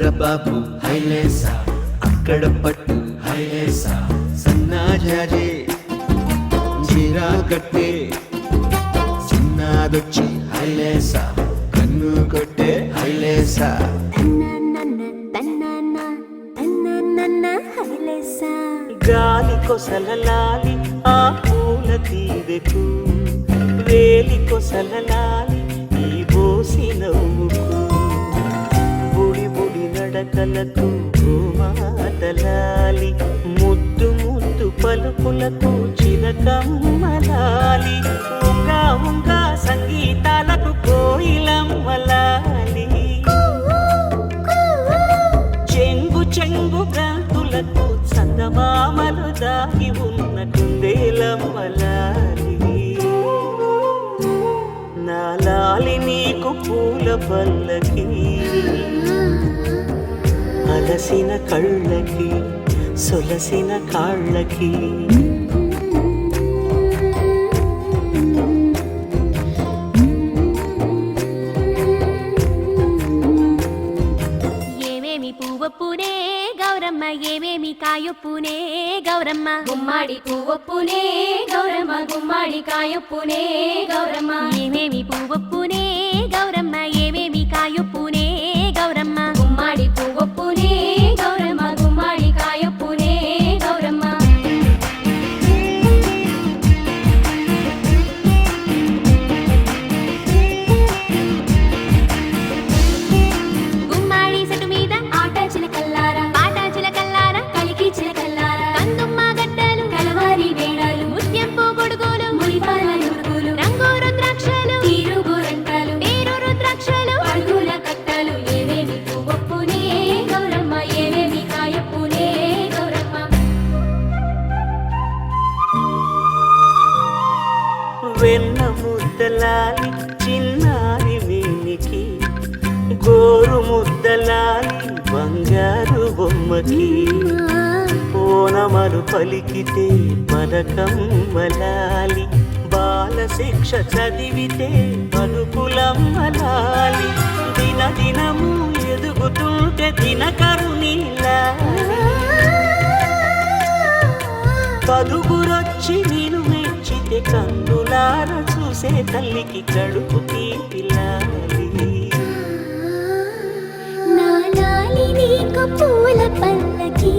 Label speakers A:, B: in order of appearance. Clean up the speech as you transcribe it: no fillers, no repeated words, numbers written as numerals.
A: వీరబాబు హైలేసా, అక్కడ పట్టు హైలేసా, సన్నాజాజే జీరా కట్టే, చిన్నాదొచ్చి హైలేసా, కన్ను కొట్టే హైలేసా. గాలి కొసలలాలి ఆ పూల తీవెకు, వేలి కొసలలాలి ఈ బోసి నవ్వుకు, బుడి బుడి నడకలకు భూమాతలాలి, ముద్దు ముద్దు పలుకులకు చిలకమ్మలాలి, ఉంగా ఉంగా సంగీతాలకు కోయిలమ్మలాలి, చెంగు చెంగు గంతులకు చందమామలు దాగి ఉన్న కుందేలమ్మలాలి. నా లాలి నీకు పూల పల్లకి, అలసిన కళ్ళకి సొలసిన కాళ్ళకి.
B: ఏమేమి పువ్వొప్పునే గౌరమ్మ, ఏమేమి కాయొప్పునే గౌరమ్మ,
C: గుమ్మాడి పువ్వొప్పునే గౌరమ్మ, గుమ్మాడి కాయొప్పునే గౌరమ్మ.
B: ఏమేమి పువ్వొప్పునే గౌరమ్మ, ఏమేమి కాయొప్పునే గౌరమ్మ,
C: గుమ్మాడి పువ్వొప్పునే గౌరమ్మ, గుమ్మాడి కాయొప్పునే గౌరమ్మ.
B: గుమ్మాడి చెట్టు మీద
C: ఆట చిలకల్లారా,
B: పాట చిలకల్లారా,
C: కలికి చిలకల్లారా,
B: కందుమ్మ గడ్డలు,
C: కలవారి వేడాలు,
B: ముత్యంపు గొడుగులు,
C: మురిపాల నుడుగులు,
B: రంగు రుద్రాక్షలు,
C: తీరు గోరంటాలు,
B: పేరు రుద్రాక్షలు,
C: అడుగుల కట్టలు. ఏమేమి పువ్వొప్పునే గౌరమ్మ, ఏమేమి కాయొప్పునే గౌరమ్మ.
A: వెన్న ముద్దలాలి చిన్నారి వీనికి, గోరు ముద్దలాలి బంగారు బొమ్మకి, ఓనమలు పలికితే పలకమ్మలాలి, బాల శిక్ష చదివితే పలుకులమ్మలాలి, దిన దినము ఎదుగుతుంటే దినకరుణీలాలి, పదుగురొచ్చి నేను మెచ్చితే కన్నులార చూసే తల్లికి కడుపు తీపిలాలి.
B: నా లాలి నీకు పూల పల్లకి,